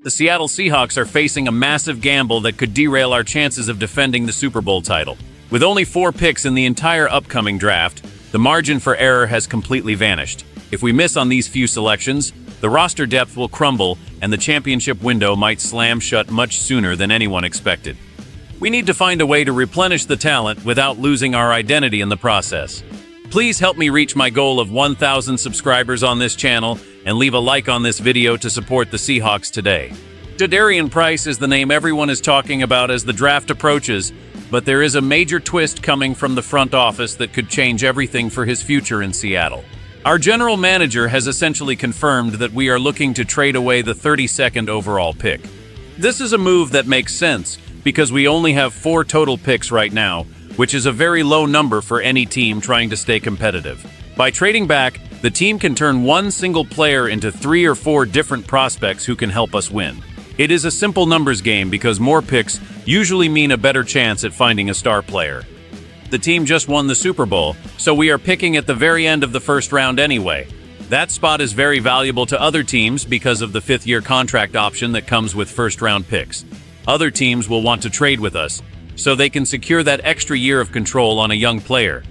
The Seattle Seahawks are facing a massive gamble that could derail our chances of defending the Super Bowl title. With only 4 picks in the entire upcoming draft, the margin for error has completely vanished. If we miss on these few selections, the roster depth will crumble and the championship window might slam shut much sooner than anyone expected. We need to find a way to replenish the talent without losing our identity in the process. Please help me reach my goal of 1,000 subscribers on this channel and leave a like on this video to support the Seahawks today. Jadarian Price is the name everyone is talking about as the draft approaches, but there is a major twist coming from the front office that could change everything for his future in Seattle. Our general manager has essentially confirmed that we are looking to trade away the 32nd overall pick. This is a move that makes sense because we only have 4 total picks right now, which is a very low number for any team trying to stay competitive. By trading back, the team can turn one single player into 3 or 4 different prospects who can help us win. It is a simple numbers game because more picks usually mean a better chance at finding a star player. The team just won the Super Bowl, so we are picking at the very end of the first round anyway. That spot is very valuable to other teams because of the 5th-year contract option that comes with first-round picks. Other teams will want to trade with us, so they can secure that extra year of control on a young player.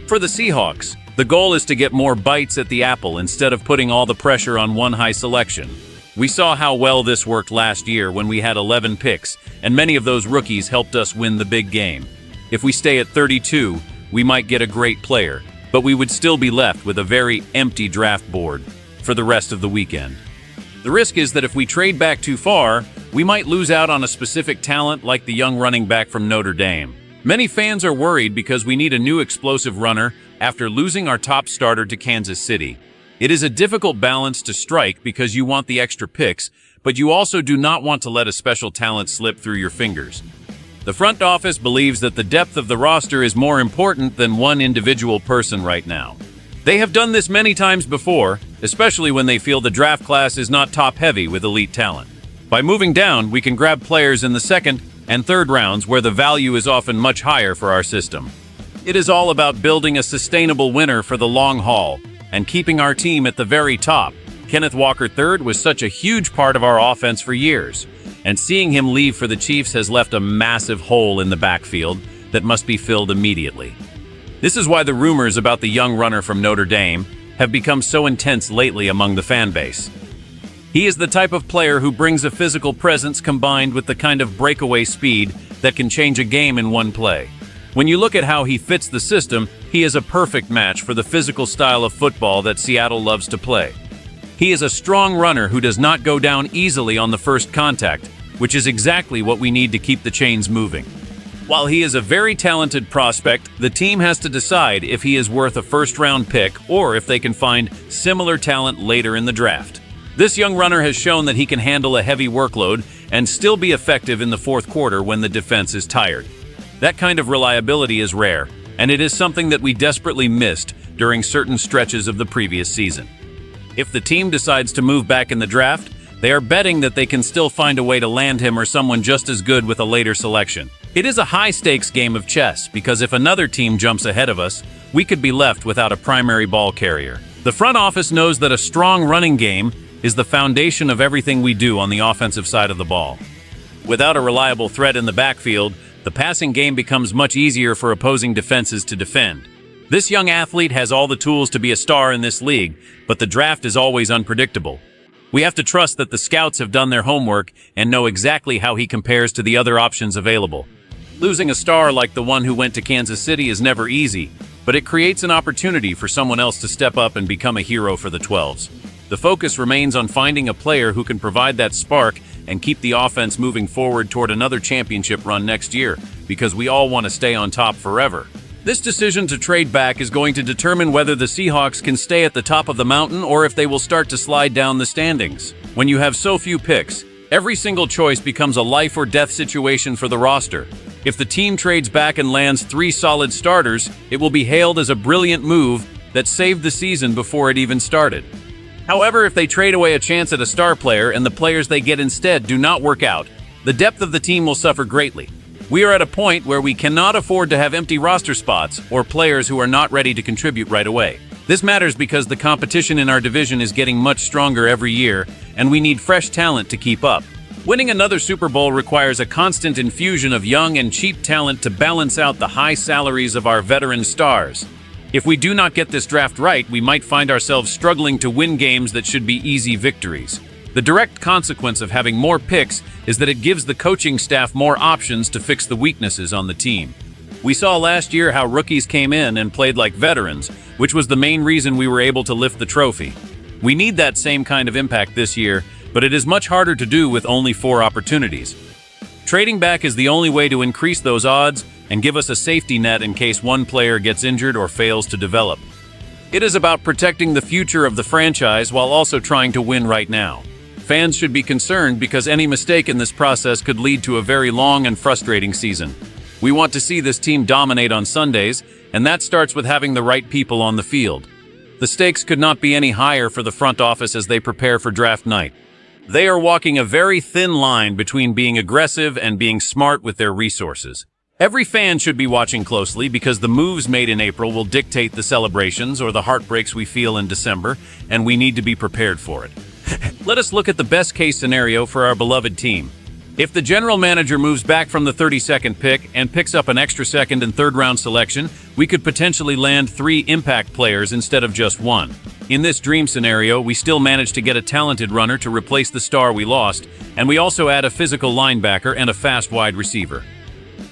For the Seahawks, the goal is to get more bites at the apple instead of putting all the pressure on one high selection. We saw how well this worked last year when we had 11 picks, and many of those rookies helped us win the big game. If we stay at 32, we might get a great player, but we would still be left with a very empty draft board for the rest of the weekend. The risk is that if we trade back too far, we might lose out on a specific talent like the young running back from Notre Dame. Many fans are worried because we need a new explosive runner after losing our top starter to Kansas City. It is a difficult balance to strike because you want the extra picks, but you also do not want to let a special talent slip through your fingers. The front office believes that the depth of the roster is more important than one individual person right now. They have done this many times before, especially when they feel the draft class is not top-heavy with elite talent. By moving down, we can grab players in the 2nd and 3rd rounds where the value is often much higher for our system. It is all about building a sustainable winner for the long haul and keeping our team at the very top. Kenneth Walker III was such a huge part of our offense for years, and seeing him leave for the Chiefs has left a massive hole in the backfield that must be filled immediately. This is why the rumors about the young runner from Notre Dame have become so intense lately among the fan base. He is the type of player who brings a physical presence combined with the kind of breakaway speed that can change a game in one play. When you look at how he fits the system, he is a perfect match for the physical style of football that Seattle loves to play. He is a strong runner who does not go down easily on the first contact, which is exactly what we need to keep the chains moving. While he is a very talented prospect, the team has to decide if he is worth a first-round pick or if they can find similar talent later in the draft. This young runner has shown that he can handle a heavy workload and still be effective in the 4th quarter when the defense is tired. That kind of reliability is rare, and it is something that we desperately missed during certain stretches of the previous season. If the team decides to move back in the draft, they are betting that they can still find a way to land him or someone just as good with a later selection. It is a high-stakes game of chess because if another team jumps ahead of us, we could be left without a primary ball carrier. The front office knows that a strong running game is the foundation of everything we do on the offensive side of the ball. Without a reliable threat in the backfield, the passing game becomes much easier for opposing defenses to defend. This young athlete has all the tools to be a star in this league, but the draft is always unpredictable. We have to trust that the scouts have done their homework and know exactly how he compares to the other options available. Losing a star like the one who went to Kansas City is never easy, but it creates an opportunity for someone else to step up and become a hero for the 12s. The focus remains on finding a player who can provide that spark and keep the offense moving forward toward another championship run next year, because we all want to stay on top forever. This decision to trade back is going to determine whether the Seahawks can stay at the top of the mountain or if they will start to slide down the standings. When you have so few picks, every single choice becomes a life or death situation for the roster. If the team trades back and lands 3 solid starters, it will be hailed as a brilliant move that saved the season before it even started. However, if they trade away a chance at a star player and the players they get instead do not work out, the depth of the team will suffer greatly. We are at a point where we cannot afford to have empty roster spots or players who are not ready to contribute right away. This matters because the competition in our division is getting much stronger every year, and we need fresh talent to keep up. Winning another Super Bowl requires a constant infusion of young and cheap talent to balance out the high salaries of our veteran stars. If we do not get this draft right, we might find ourselves struggling to win games that should be easy victories. The direct consequence of having more picks is that it gives the coaching staff more options to fix the weaknesses on the team. We saw last year how rookies came in and played like veterans, which was the main reason we were able to lift the trophy. We need that same kind of impact this year, but it is much harder to do with only 4 opportunities. Trading back is the only way to increase those odds and give us a safety net in case one player gets injured or fails to develop. It is about protecting the future of the franchise while also trying to win right now. Fans should be concerned because any mistake in this process could lead to a very long and frustrating season. We want to see this team dominate on Sundays, and that starts with having the right people on the field. The stakes could not be any higher for the front office as they prepare for draft night. They are walking a very thin line between being aggressive and being smart with their resources. Every fan should be watching closely because the moves made in April will dictate the celebrations or the heartbreaks we feel in December, and we need to be prepared for it. Let us look at the best-case scenario for our beloved team. If the general manager moves back from the 32nd pick and picks up an extra second and third-round selection, we could potentially land 3 impact players instead of just 1. In this dream scenario, we still manage to get a talented runner to replace the star we lost, and we also add a physical linebacker and a fast wide receiver.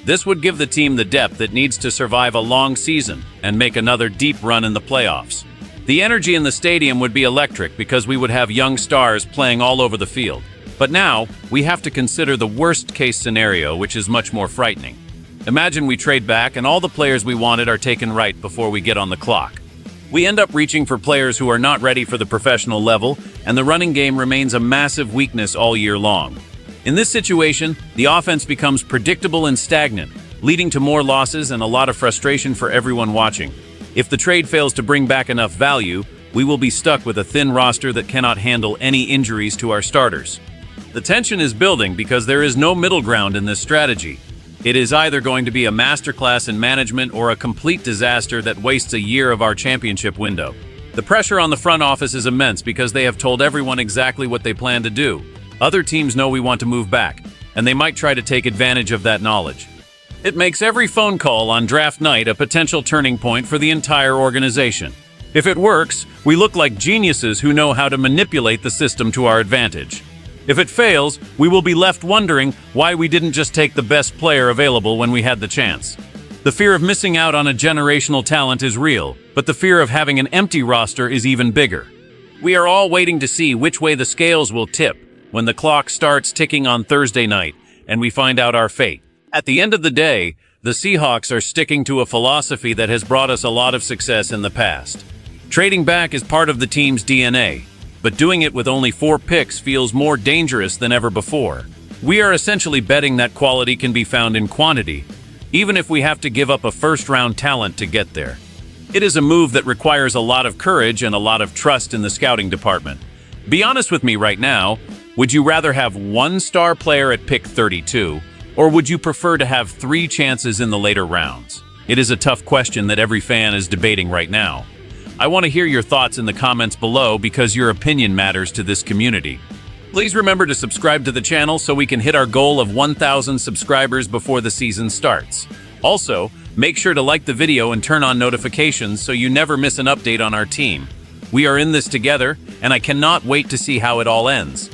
This would give the team the depth it needs to survive a long season and make another deep run in the playoffs. The energy in the stadium would be electric because we would have young stars playing all over the field. But now, we have to consider the worst-case scenario, which is much more frightening. Imagine we trade back and all the players we wanted are taken right before we get on the clock. We end up reaching for players who are not ready for the professional level, and the running game remains a massive weakness all year long. In this situation, the offense becomes predictable and stagnant, leading to more losses and a lot of frustration for everyone watching. If the trade fails to bring back enough value, we will be stuck with a thin roster that cannot handle any injuries to our starters. The tension is building because there is no middle ground in this strategy. It is either going to be a masterclass in management or a complete disaster that wastes a year of our championship window. The pressure on the front office is immense because they have told everyone exactly what they plan to do. Other teams know we want to move back, and they might try to take advantage of that knowledge. It makes every phone call on draft night a potential turning point for the entire organization. If it works, we look like geniuses who know how to manipulate the system to our advantage. If it fails, we will be left wondering why we didn't just take the best player available when we had the chance. The fear of missing out on a generational talent is real, but the fear of having an empty roster is even bigger. We are all waiting to see which way the scales will tip when the clock starts ticking on Thursday night and we find out our fate. At the end of the day, the Seahawks are sticking to a philosophy that has brought us a lot of success in the past. Trading back is part of the team's DNA. But doing it with only 4 picks feels more dangerous than ever before. We are essentially betting that quality can be found in quantity, even if we have to give up a first-round talent to get there. It is a move that requires a lot of courage and a lot of trust in the scouting department. Be honest with me right now, would you rather have 1 star player at pick 32, or would you prefer to have 3 chances in the later rounds? It is a tough question that every fan is debating right now. I want to hear your thoughts in the comments below because your opinion matters to this community. Please remember to subscribe to the channel so we can hit our goal of 1,000 subscribers before the season starts. Also, make sure to like the video and turn on notifications so you never miss an update on our team. We are in this together, and I cannot wait to see how it all ends.